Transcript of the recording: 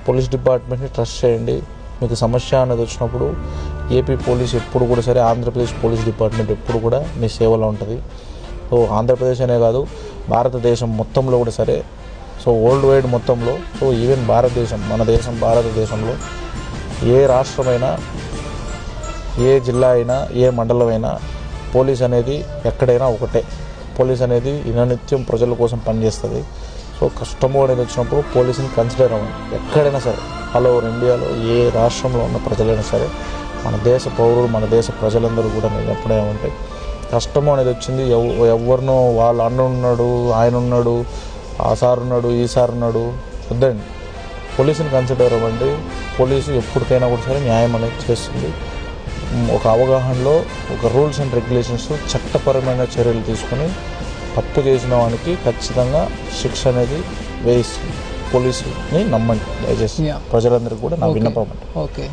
Police డిపార్ట్మెంట్ని trust చేయండి. మీకు సమస్య అనేది వచ్చినప్పుడు ఏపీ పోలీస్ ఎప్పుడు కూడా సరే, ఆంధ్రప్రదేశ్ పోలీస్ డిపార్ట్మెంట్ ఎప్పుడు కూడా మీ సేవలో ఉంటుంది. సో ఆంధ్రప్రదేశ్ అనే కాదు, భారతదేశం మొత్తంలో కూడా సరే, సో వరల్డ్ వైడ్ మొత్తంలో, సో ఈవెన్ భారతదేశం, మన దేశం భారతదేశంలో ఏ రాష్ట్రమైనా, ఏ జిల్లా అయినా, ఏ మండలం అయినా పోలీస్ అనేది ఎక్కడైనా ఒకటే. పోలీస్ అనేది నిత్యం ప్రజల కోసం పనిచేస్తుంది. సో కష్టము అనేది వచ్చినప్పుడు పోలీసుని కన్సిడర్ అవ్వండి. ఎక్కడైనా సరే, ఆల్ ఓవర్ ఇండియాలో ఏ రాష్ట్రంలో ఉన్న ప్రజలైనా సరే, మన దేశ పౌరులు, మన దేశ ప్రజలందరూ కూడా నేను ఎప్పుడేమంటే కష్టము అనేది వచ్చింది, ఎవరినో వాళ్ళు అన్న ఉన్నాడు, ఆయన ఉన్నాడు, ఆ సార్ ఉన్నాడు, ఈ సార్ ఉన్నాడు, వద్దండి. పోలీసుని కన్సిడర్ అవ్వండి. పోలీసు ఎప్పటికైనా కూడా సరే న్యాయం అనేది చేస్తుంది. ఒక అవగాహనలో ఒక రూల్స్ అండ్ రెగ్యులేషన్స్, చట్టపరమైన చర్యలు తీసుకొని తప్పు చేసిన వానికి ఖచ్చితంగా శిక్ష అనేది వేయిస్తుంది. పోలీసుని నమ్మండి దయచేసి. ప్రజలందరికీ కూడా నా విన్నపం. ఓకే.